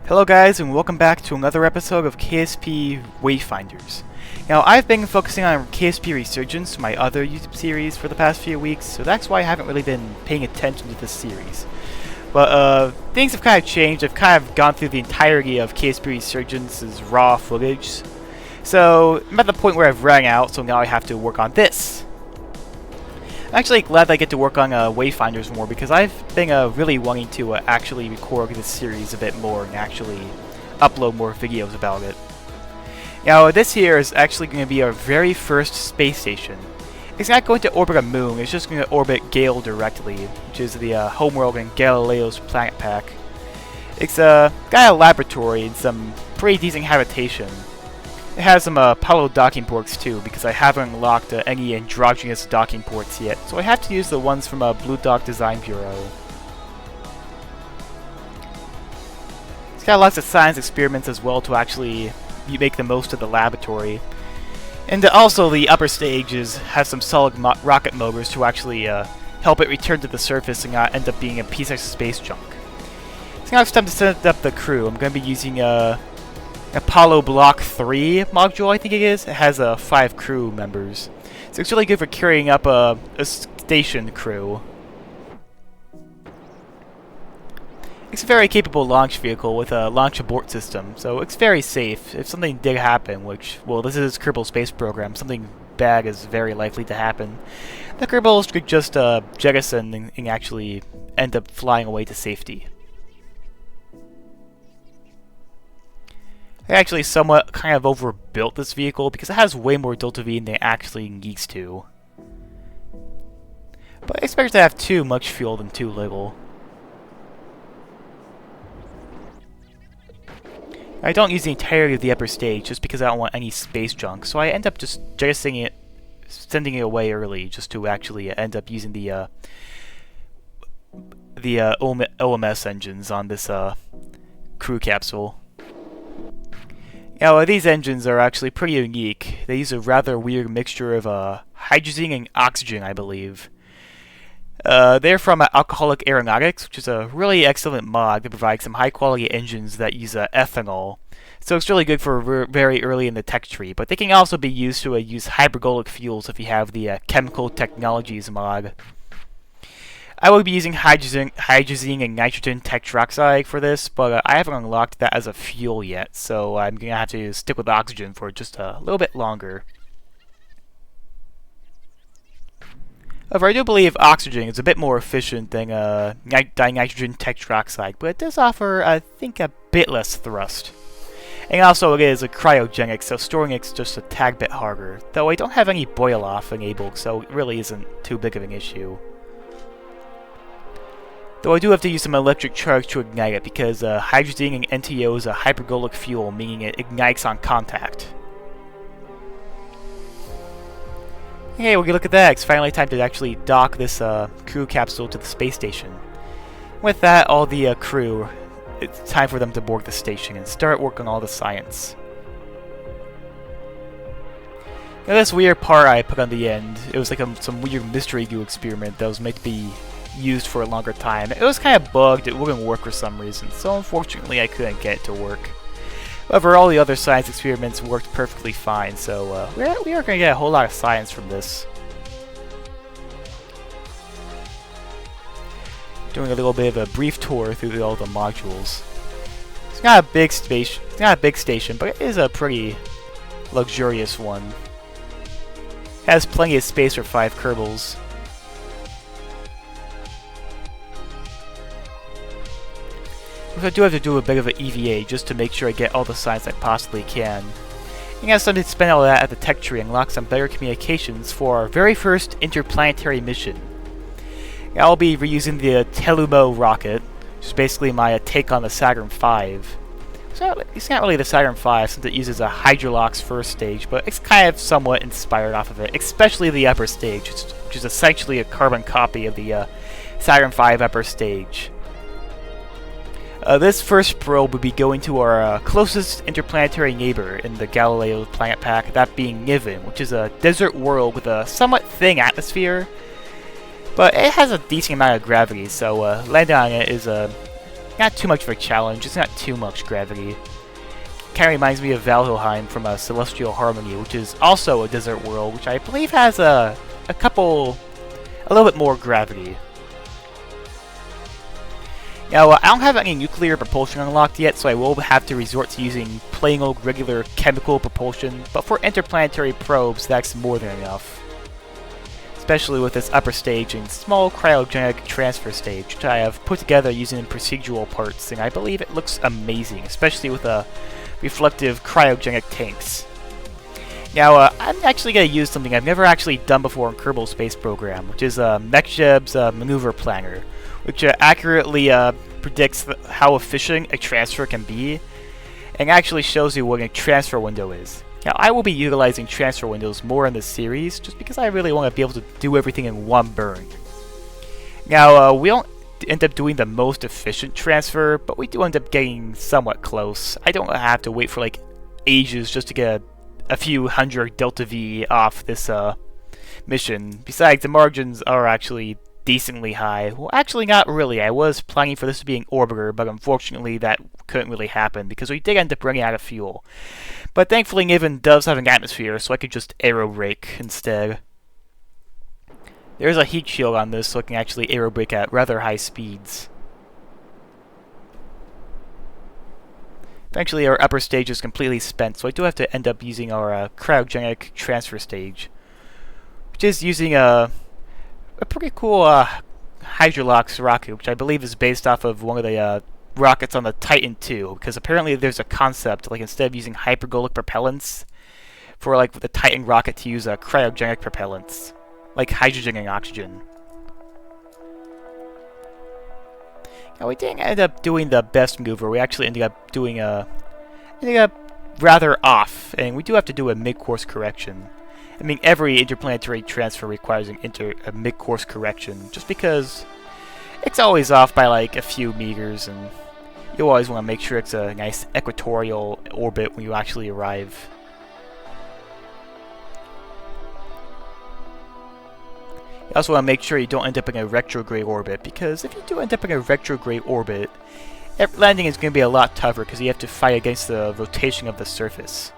Hello guys, and welcome back to another episode of KSP Wayfinders. Now, I've been focusing on KSP Resurgence, my other YouTube series, for the past few weeks, so that's why I haven't really been paying attention to this series. But things have kind of changed. I've kind of gone through the entirety of KSP Resurgence's raw footage. So I'm at the point where I've run out, so now I have to work on this. I'm actually glad that I get to work on Wayfinders more, because I've been really wanting to actually record this series a bit more and actually upload more videos about it. Now, this here is actually going to be our very first space station. It's not going to orbit a moon, it's just going to orbit Gale directly, which is the homeworld in Galileo's planet pack. It's got a laboratory and some pretty decent habitation. It has some Apollo docking ports too, because I haven't unlocked any androgynous docking ports yet, so I have to use the ones from Blue Dog Design Bureau. It's got lots of science experiments as well to actually make the most of the laboratory. And also the upper stages have some solid rocket motors to actually help it return to the surface and not end up being a piece of space junk. So now it's time to set up the crew. I'm going to be using Apollo Block 3 module, I think it is. It has 5 crew members. So it's really good for carrying up a station crew. It's a very capable launch vehicle with a launch abort system, so it's very safe. If something did happen, which, well, this is Kerbal Space Program, something bad is very likely to happen, the Kerbals could just jettison and actually end up flying away to safety. I actually somewhat kind of overbuilt this vehicle because it has way more delta V than it actually needs to. But I expect it to have too much fuel than too little. I don't use the entirety of the upper stage just because I don't want any space junk, so I end up just jettisoning it, sending it away early, just to actually end up using the OMS engines on this crew capsule. Now, these engines are actually pretty unique. They use a rather weird mixture of hydrogen and oxygen, I believe. They're from Alcoholic Aeronautics, which is a really excellent mod that provides some high-quality engines that use ethanol. So it's really good for very early in the tech tree, but they can also be used to use hypergolic fuels if you have the Chemical Technologies mod. I will be using hydrogen and nitrogen tetroxide for this, but I haven't unlocked that as a fuel yet, so I'm going to have to stick with oxygen for just a little bit longer. However, I do believe oxygen is a bit more efficient than dinitrogen tetroxide, but it does offer, I think, a bit less thrust. And also it is a cryogenic, so storing it's just a tad bit harder, though I don't have any boil-off enabled, so it really isn't too big of an issue. Though I do have to use some electric charge to ignite it, because hydrogen and NTO is a hypergolic fuel, meaning it ignites on contact. Hey, well, look at that, it's finally time to actually dock this crew capsule to the space station. With that, all the crew, it's time for them to board the station and start working on all the science. Now, this weird part I put on the end, it was like some weird mystery goo experiment that was meant to be used for a longer time. It was kind of bugged, it wouldn't work for some reason, so unfortunately I couldn't get it to work. However, all the other science experiments worked perfectly fine, so we are going to get a whole lot of science from this. Doing a little bit of a brief tour through all the modules. It's not a big station, but it is a pretty luxurious one. It has plenty of space for 5 Kerbals. I do have to do a bit of an EVA just to make sure I get all the science I possibly can. And I have something to spend all that at the tech tree and unlock some better communications for our very first interplanetary mission. I'll be reusing the Telumo rocket, which is basically my take on the Saturn V. So it's not really the Saturn V since it uses a Hydrolox first stage, but it's kind of somewhat inspired off of it, especially the upper stage, which is essentially a carbon copy of the Saturn V upper stage. This first probe will be going to our closest interplanetary neighbor in the Galileo planet pack, that being Niven, which is a desert world with a somewhat thin atmosphere, but it has a decent amount of gravity, so landing on it is not too much of a challenge, it's not too much gravity. Kind of reminds me of Valhelheim from Celestial Harmony, which is also a desert world, which I believe has a little bit more gravity. Now, I don't have any nuclear propulsion unlocked yet, so I will have to resort to using plain old regular chemical propulsion, but for interplanetary probes, that's more than enough. Especially with this upper stage and small cryogenic transfer stage, which I have put together using procedural parts, and I believe it looks amazing, especially with reflective cryogenic tanks. Now, I'm actually going to use something I've never actually done before in Kerbal Space Program, which is MechJeb's Maneuver Planner, which accurately predicts how efficient a transfer can be, and actually shows you what a transfer window is. Now, I will be utilizing transfer windows more in this series, just because I really want to be able to do everything in one burn. Now, we don't end up doing the most efficient transfer, but we do end up getting somewhat close. I don't have to wait for like ages just to get a few hundred Delta V off this mission. Besides, the margins are actually decently high. Well, actually not really. I was planning for this to be an orbiter, but unfortunately that couldn't really happen because we did end up running out of fuel. But thankfully Niven does have an atmosphere, so I could just aero brake instead. There's a heat shield on this, so I can actually aero brake at rather high speeds. Eventually our upper stage is completely spent, so I do have to end up using our cryogenic transfer stage, which is using a pretty cool Hydrolox rocket, which I believe is based off of one of the rockets on the Titan II, because apparently there's a concept, like instead of using hypergolic propellants, for like the Titan rocket to use cryogenic propellants, like hydrogen and oxygen. Now we didn't end up doing the best maneuver. We actually ended up doing rather off, and we do have to do a mid-course correction. I mean, every interplanetary transfer requires a mid-course correction, just because it's always off by like a few meters, and you always want to make sure it's a nice equatorial orbit when you actually arrive. You also want to make sure you don't end up in a retrograde orbit, because if you do end up in a retrograde orbit, landing is going to be a lot tougher because you have to fight against the rotation of the surface.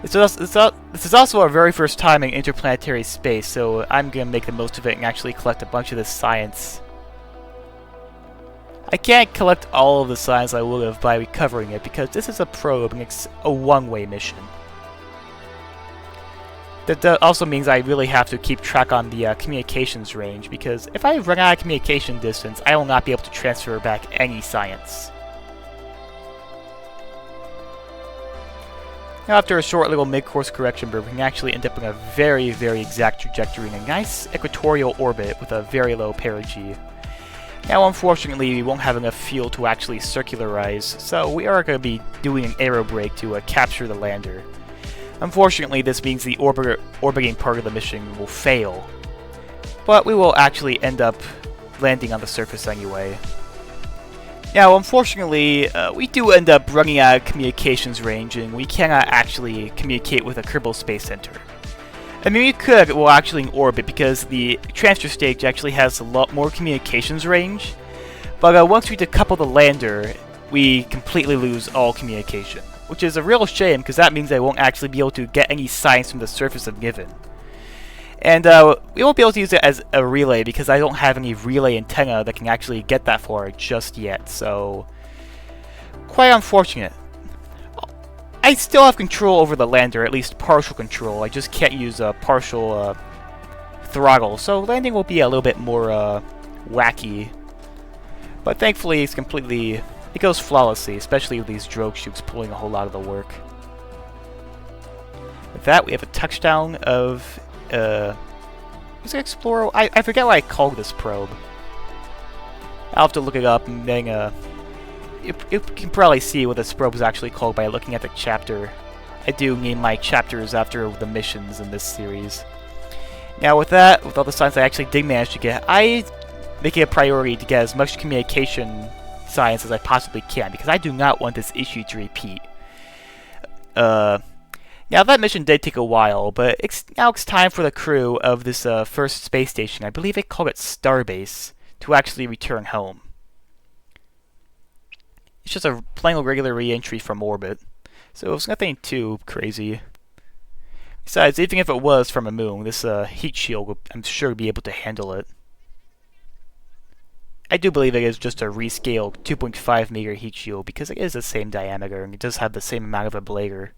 This is also our very first time in interplanetary space, so I'm going to make the most of it and actually collect a bunch of this science. I can't collect all of the science I would have by recovering it, because this is a probe and it's a one-way mission. That also means I really have to keep track on the communications range, because if I run out of communication distance, I will not be able to transfer back any science. Now, after a short little mid-course correction burn, we can actually end up in a very, very exact trajectory in a nice equatorial orbit with a very low perigee. Now, unfortunately, we won't have enough fuel to actually circularize, so we are going to be doing an aero brake to capture the lander. Unfortunately, this means the orbiting part of the mission will fail, but we will actually end up landing on the surface anyway. Now, unfortunately, we do end up running out of communications range, and we cannot actually communicate with a Kerbal Space Center. I mean, we could, well, actually in orbit, because the transfer stage actually has a lot more communications range, but once we decouple the lander, we completely lose all communication, which is a real shame, because that means I won't actually be able to get any science from the surface of Niven. And we won't be able to use it as a relay, because I don't have any relay antenna that can actually get that far just yet, so quite unfortunate. I still have control over the lander, at least partial control. I just can't use a partial throttle, so landing will be a little bit more wacky. But thankfully, it goes flawlessly, especially with these drogue chutes pulling a whole lot of the work. With that, we have a touchdown of was it Explorer? I forget what I called this probe. I'll have to look it up, and then you can probably see what this probe is actually called by looking at the chapter. I do name my chapters after the missions in this series. Now with that, with all the science I actually did manage to get, I make it a priority to get as much communication science as I possibly can, because I do not want this issue to repeat. Now that mission did take a while, but now it's time for the crew of this first space station, I believe they call it Starbase, to actually return home. It's just a plain old regular re-entry from orbit. So it's nothing too crazy. Besides, even if it was from a moon, this heat shield, I'm sure, would be able to handle it. I do believe it is just a rescaled 2.5 meter heat shield because it is the same diameter and it does have the same amount of ablator.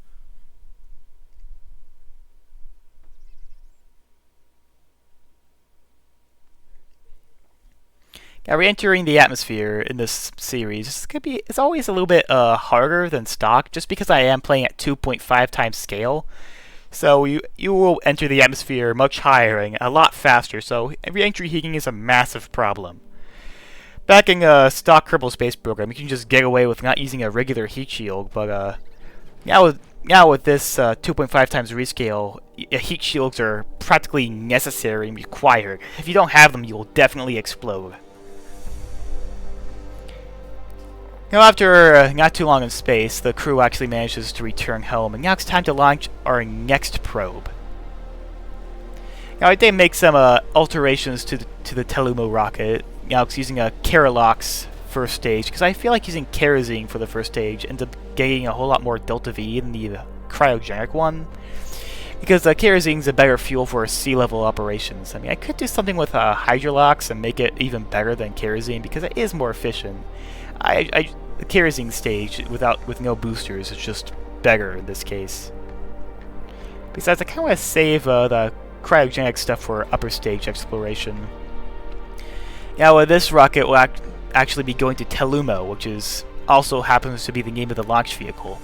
Now, re-entering the atmosphere in this series it's always a little bit harder than stock, just because I am playing at 2.5 times scale. So you will enter the atmosphere much higher and a lot faster. So re-entry heating is a massive problem. Back in stock Kerbal Space Program, you can just get away with not using a regular heat shield, but now with this 2.5 times rescale, heat shields are practically necessary and required. If you don't have them, you will definitely explode. Now, after not too long in space, the crew actually manages to return home, and now it's time to launch our next probe. Now, I did make some alterations to the Telumo rocket. Now, it's using a parallax first stage, because I feel like using kerosene for the first stage ends up getting a whole lot more delta V than the cryogenic one. Because kerosene is a better fuel for sea level operations. I mean, I could do something with hydrolox and make it even better than kerosene, because it is more efficient. The kerosene stage with no boosters is just better in this case. Besides, I kind of want to save the cryogenic stuff for upper stage exploration. Now, this rocket will actually be going to Telumo, which also happens to be the name of the launch vehicle.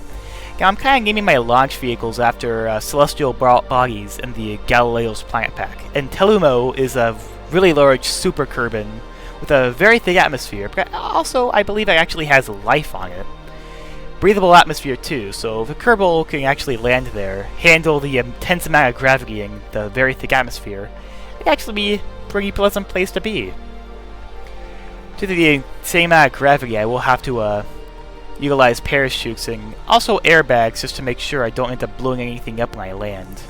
Now, I'm kind of naming my launch vehicles after celestial bodies in the Galileo's planet pack. And Telumo is a really large super Kerbin with a very thick atmosphere, but also I believe it actually has life on it. Breathable atmosphere too, so if a Kerbal can actually land there, handle the intense amount of gravity in the very thick atmosphere, it'd actually be a pretty pleasant place to be. Due to the same amount of gravity, I will have to utilize parachutes and also airbags just to make sure I don't end up blowing anything up when I land.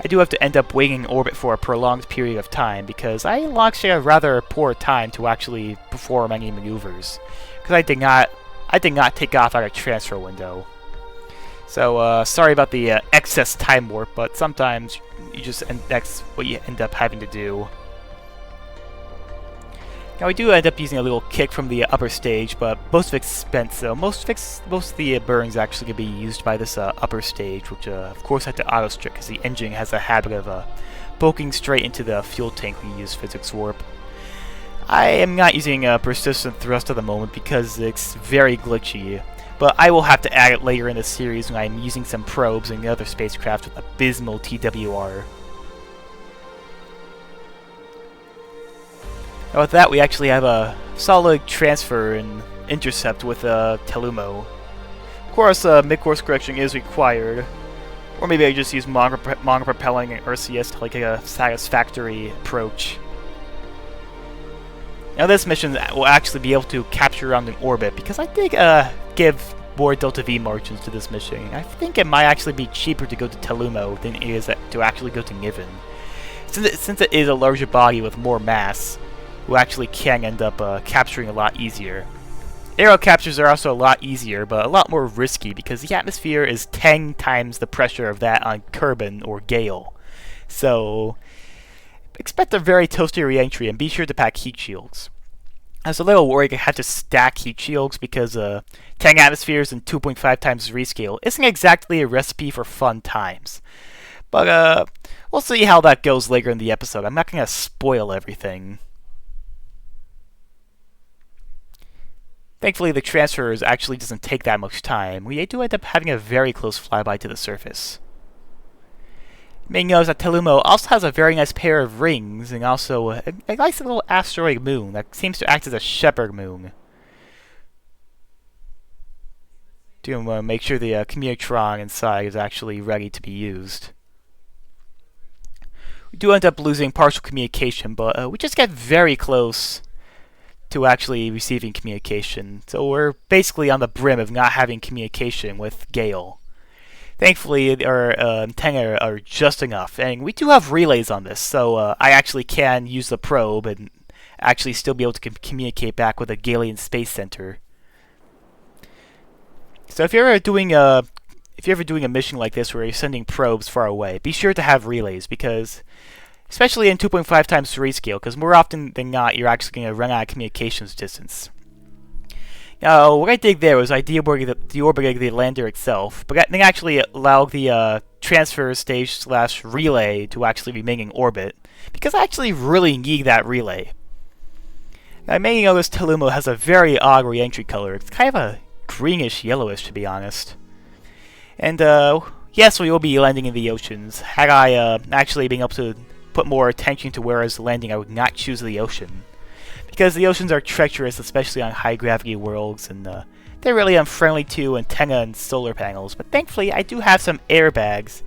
I do have to end up waiting in orbit for a prolonged period of time because I launched at a rather poor time to actually perform any maneuvers, because I did not take off out of transfer window. So sorry about the excess time warp, but sometimes that's what you end up having to do. Now, we do end up using a little kick from the upper stage, but most of expense, most of the burns actually can be used by this upper stage, which of course I have to auto-strip because the engine has a habit of poking straight into the fuel tank when you use physics warp. I am not using persistent thrust at the moment because it's very glitchy, but I will have to add it later in the series when I'm using some probes and other spacecraft with abysmal TWR. Now with that, we actually have a solid transfer and intercept with Telumo. Of course, mid-course correction is required, or maybe I just use manga propelling and RCS to like a satisfactory approach. Now this mission will actually be able to capture around in orbit, because I did give more Delta V margins to this mission. I think it might actually be cheaper to go to Telumo than it is to actually go to Niven. Since it is a larger body with more mass, we actually can end up capturing a lot easier. Aero captures are also a lot easier, but a lot more risky, because the atmosphere is 10 times the pressure of that on Kerbin or Gale. So expect a very toasty re-entry, and be sure to pack heat shields. I was a little worried I had to stack heat shields because 10 atmospheres and 2.5 times rescale isn't exactly a recipe for fun times. But we'll see how that goes later in the episode. I'm not going to spoil everything. Thankfully, the transfer actually doesn't take that much time. We do end up having a very close flyby to the surface. You may notice that Telumo also has a very nice pair of rings, and also a nice little asteroid moon that seems to act as a shepherd moon. To make sure the communitron inside is actually ready to be used. We do end up losing partial communication, but we just get very close to actually receiving communication. So we're basically on the brim of not having communication with Gale. Thankfully, our antennae are just enough, and we do have relays on this, so I actually can use the probe and actually still be able to communicate back with the Galilean Space Center. So if you're ever doing a mission like this where you're sending probes far away, be sure to have relays, because especially in 2.5 times Rescale, because more often than not you're actually going to run out of communications distance. Now, what I did there was I deorbited the lander itself, but then actually allowed the transfer stage / relay to actually remain in orbit, because I actually really need that relay. Now, I may notice Telumo has a very odd re-entry color. It's kind of a greenish yellowish, to be honest. And yes, we will be landing in the oceans. Had I actually been able to put more attention to where I was landing, I would not choose the ocean, because the oceans are treacherous, especially on high-gravity worlds, and they're really unfriendly to antenna and solar panels. But thankfully, I do have some airbags,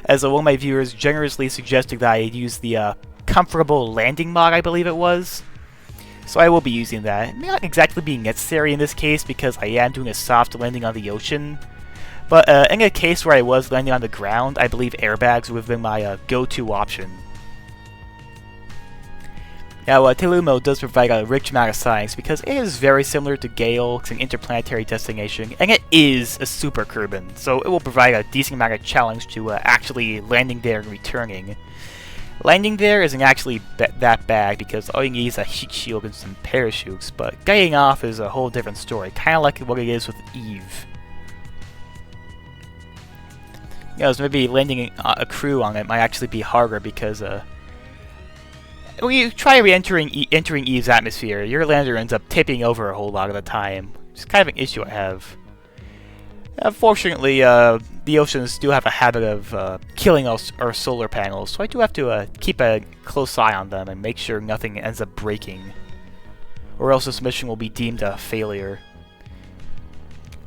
as one of my viewers generously suggested that I use the comfortable landing mod, I believe it was. So I will be using that. It may not exactly be necessary in this case, because I am doing a soft landing on the ocean. But in a case where I was landing on the ground, I believe airbags would have been my go-to option. Now, Telumo does provide a rich amount of science, because it is very similar to Gale. It's an interplanetary destination, and it is a super Kerbin, so it will provide a decent amount of challenge to actually landing there and returning. Landing there isn't actually that bad, because all you need is a heat shield and some parachutes, but getting off is a whole different story, kind of like what it is with Eve. You know, so maybe landing a crew on it might actually be harder, because when you try entering Eve's atmosphere, your lander ends up tipping over a whole lot of the time. It's kind of an issue I have. Unfortunately, the oceans do have a habit of killing our solar panels, so I do have to keep a close eye on them and make sure nothing ends up breaking, or else this mission will be deemed a failure.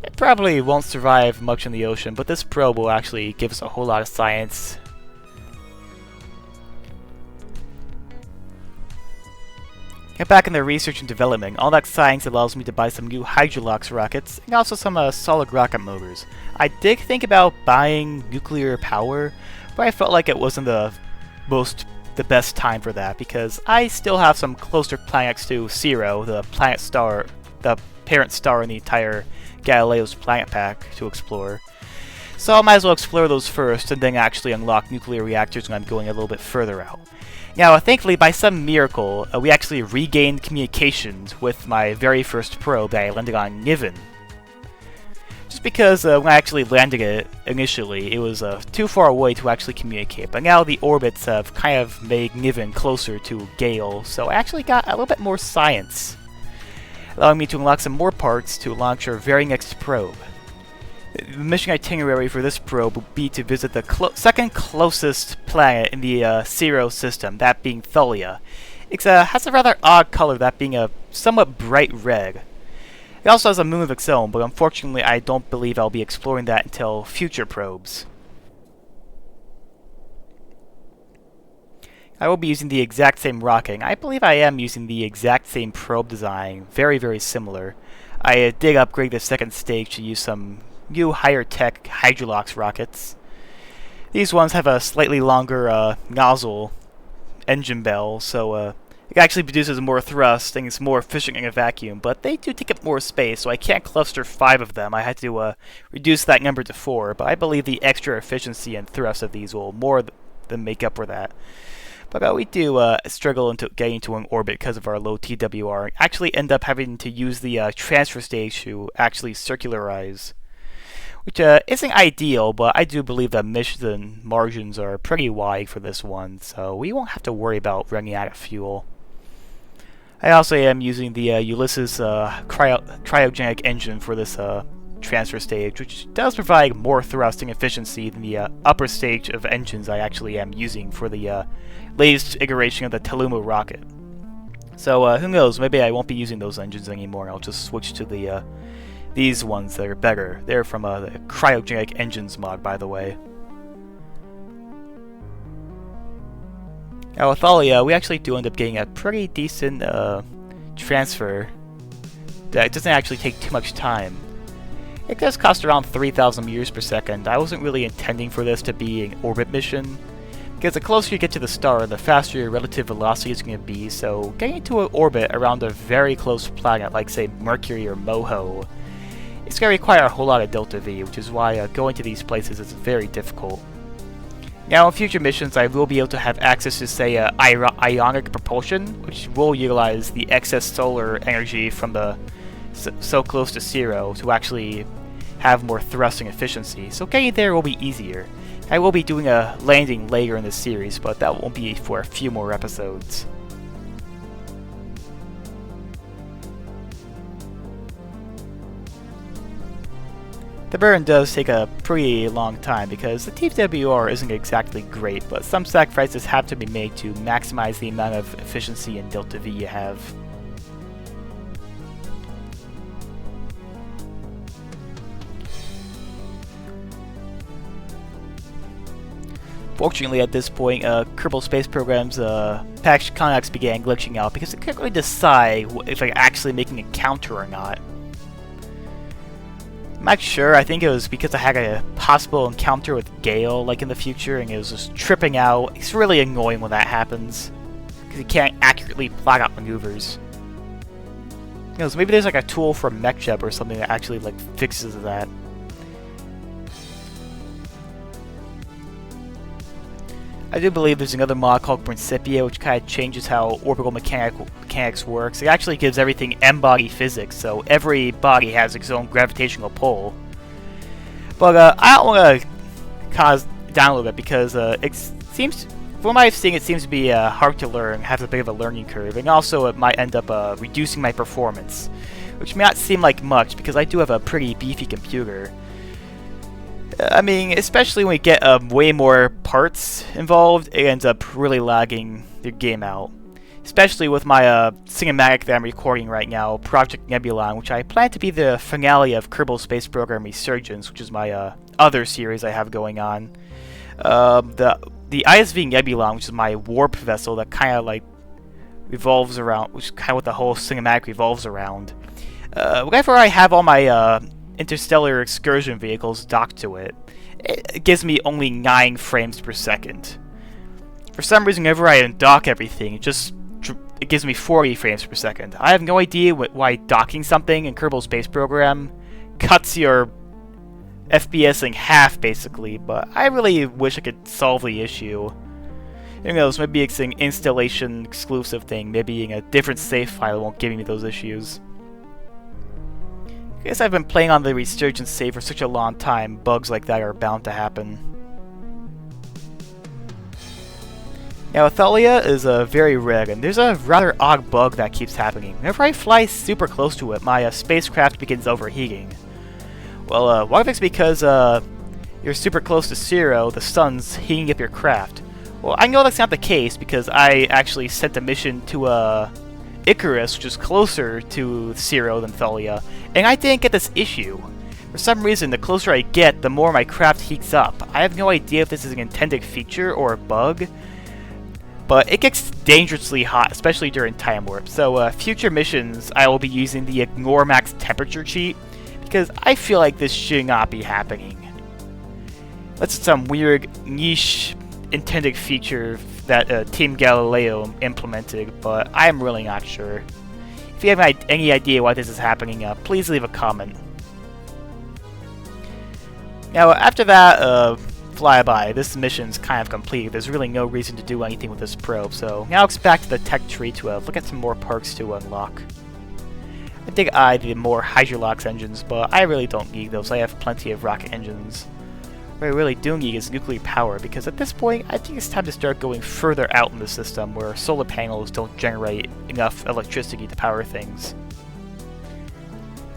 It probably won't survive much in the ocean, but this probe will actually give us a whole lot of science. Get back in the research and development. All that science allows me to buy some new Hydrolox rockets, and also some solid rocket motors. I did think about buying nuclear power, but I felt like it wasn't the best time for that, because I still have some closer planets to Zero, the parent star in the entire Galileo's planet pack, to explore. So I might as well explore those first, and then actually unlock nuclear reactors when I'm going a little bit further out. Now, thankfully, by some miracle, we actually regained communications with my very first probe that I landed on Niven. Just because when I actually landed it initially, it was too far away to actually communicate, but now the orbits have kind of made Niven closer to Gale, so I actually got a little bit more science, allowing me to unlock some more parts to launch our very next probe. The mission itinerary for this probe will be to visit the second closest planet in the Zero system, that being Thalia. It has a rather odd color, that being a somewhat bright red. It also has a moon of its own, but unfortunately I don't believe I'll be exploring that until future probes. I will be using the exact same rocket, and I believe I am using the exact same probe design, very, very similar. I did upgrade the second stage to use some new higher tech Hydrolox rockets. These ones have a slightly longer nozzle engine bell, so it actually produces more thrust and it's more efficient in a vacuum, but they do take up more space, so I can't cluster 5 of them. I had to reduce that number to 4, but I believe the extra efficiency and thrust of these will more than make up for that. But we do struggle into getting into an orbit because of our low TWR, and actually end up having to use the transfer stage to actually circularize, which isn't ideal, but I do believe the mission margins are pretty wide for this one, so we won't have to worry about running out of fuel. I also am using the Ulysses cryogenic engine for this transfer stage, which does provide more thrust and efficiency than the upper stage of engines I actually am using for the latest iteration of the Telumo rocket. So who knows, maybe I won't be using those engines anymore. I'll just switch to the these ones that are better. They're from the cryogenic engines mod, by the way. Now with Thalia, we actually do end up getting a pretty decent transfer that doesn't actually take too much time. It does cost around 3,000 meters per second. I wasn't really intending for this to be an orbit mission, because the closer you get to the star, the faster your relative velocity is going to be, so getting into an orbit around a very close planet like, say, Mercury or Moho it's going to require a whole lot of Delta V, which is why going to these places is very difficult. Now, in future missions, I will be able to have access to, say, ionic propulsion, which will utilize the excess solar energy from the so close to zero to actually have more thrusting efficiency. So getting there will be easier. I will be doing a landing later in this series, but that won't be for a few more episodes. The burn does take a pretty long time because the TWR isn't exactly great, but some sacrifices have to be made to maximize the amount of efficiency and Delta V you have. Fortunately, at this point, Kerbal Space Program's packaged contacts began glitching out because it couldn't really decide if I'm actually making a counter or not. I'm not sure. I think it was because I had a possible encounter with Gale, like in the future, and it was just tripping out. It's really annoying when that happens because you can't accurately plot out maneuvers. You know, so maybe there's like a tool from MechJeb or something that actually like fixes that. I do believe there's another mod called Principia, which kind of changes how orbital mechanics works. It actually gives everything M-body physics, so every body has its own gravitational pull. But I don't want to download it because it seems, from what I've seen, it seems to be hard to learn, has a bit of a learning curve, and also it might end up reducing my performance, which may not seem like much because I do have a pretty beefy computer. I mean, especially when we get way more parts involved, it ends up really lagging the game out. Especially with my cinematic that I'm recording right now, Project Nebulon, which I plan to be the finale of Kerbal Space Program Resurgence, which is my other series I have going on. The ISV Nebulon, which is my warp vessel that kind of like revolves around, which is kind of what the whole cinematic revolves around. Whenever I have all my interstellar excursion vehicles docked to it, it gives me only 9 frames per second. For some reason, whenever I undock everything, it gives me 40 frames per second. I have no idea why docking something in Kerbal Space Program cuts your FPS in half, basically, but I really wish I could solve the issue. Who knows, maybe it's an installation exclusive thing, maybe in a different save file won't give me those issues. I guess I've been playing on the Resurgence save for such a long time, bugs like that are bound to happen. Now, Thalia is very rare, and there's a rather odd bug that keeps happening. Whenever I fly super close to it, my spacecraft begins overheating. Well, what if it's because you're super close to zero, the sun's heating up your craft? Well, I know that's not the case because I actually sent a mission to Icarus, which is closer to zero than Thalia, and I didn't get this issue. For some reason, the closer I get, the more my craft heats up. I have no idea if this is an intended feature or a bug, but it gets dangerously hot, especially during time warp. So future missions, I will be using the Ignore Max Temperature cheat, because I feel like this should not be happening. That's some weird niche intended feature that Team Galileo implemented, but I'm really not sure. If you have any idea why this is happening, please leave a comment. Now, after that flyby, this mission's kind of complete. There's really no reason to do anything with this probe, so now it's back to the tech tree to look at some more perks to unlock. I think I need more Hydrolox engines, but I really don't need those. I have plenty of rocket engines. What I really do need is nuclear power, because at this point, I think it's time to start going further out in the system where solar panels don't generate enough electricity to power things.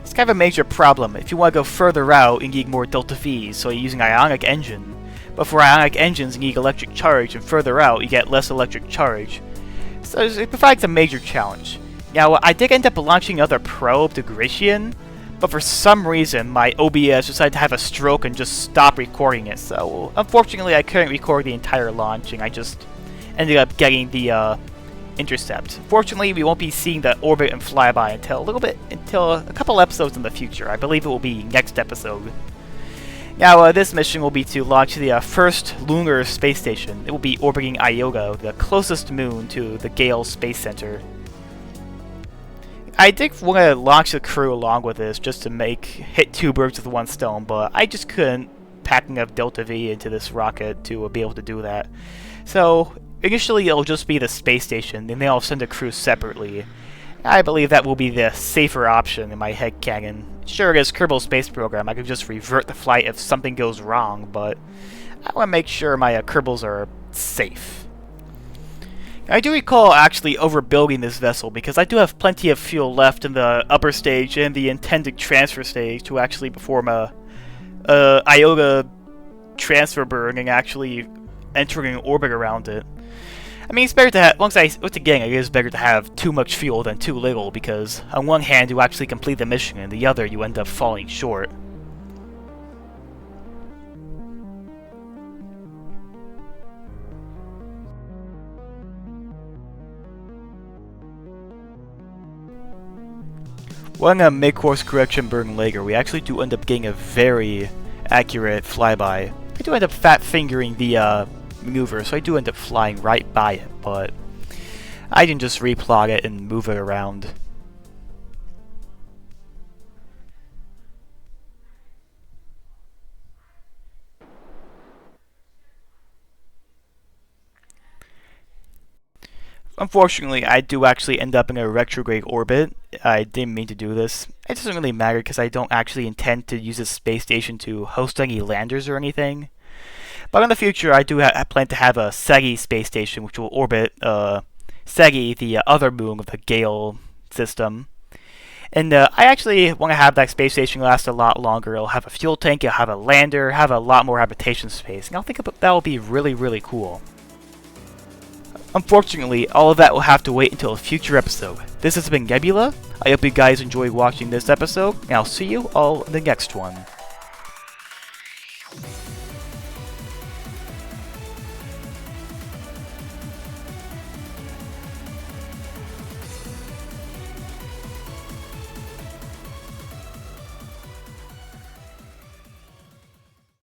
It's kind of a major problem. If you want to go further out, you need more Delta V's, so you're using ionic engine. But for ionic engines, you need electric charge, and further out, you get less electric charge. So it provides a major challenge. Now, I did end up launching another probe to Gratian, but for some reason, my OBS decided to have a stroke and just stop recording it, so unfortunately I couldn't record the entire launch, and I just ended up getting the intercept. Fortunately, we won't be seeing the orbit and flyby until a couple episodes in the future. I believe it will be next episode. Now, this mission will be to launch the first lunar space station. It will be orbiting Ioga, the closest moon to the Gale Space Center. I did want to launch the crew along with this just to hit two birds with one stone, but I just couldn't pack enough Delta V into this rocket to be able to do that. So initially it'll just be the space station, and then I'll send the crew separately. I believe that will be the safer option in my headcanon. Sure, as Kerbal Space Program, I could just revert the flight if something goes wrong, but I want to make sure my Kerbals are safe. I do recall actually overbuilding this vessel because I do have plenty of fuel left in the upper stage and the intended transfer stage to actually perform a iota transfer burn and actually entering an orbit around it. I mean, it's better to have, once again, it is better to have too much fuel than too little, because on one hand you actually complete the mission, and the other you end up falling short. When a mid-course correction burn later, we actually do end up getting a very accurate flyby. I do end up fat-fingering the maneuver, so I do end up flying right by it, but I didn't just replot it and move it around. Unfortunately, I do actually end up in a retrograde orbit. I didn't mean to do this. It doesn't really matter because I don't actually intend to use this space station to host any landers or anything. But in the future, I do plan to have a SEGI space station, which will orbit SEGI, the other moon of the Gale system. And I actually want to have that space station last a lot longer. It'll have a fuel tank, it'll have a lander, have a lot more habitation space. And I think that will be really, really cool. Unfortunately, all of that will have to wait until a future episode. This has been Nebula. I hope you guys enjoyed watching this episode, and I'll see you all in the next one.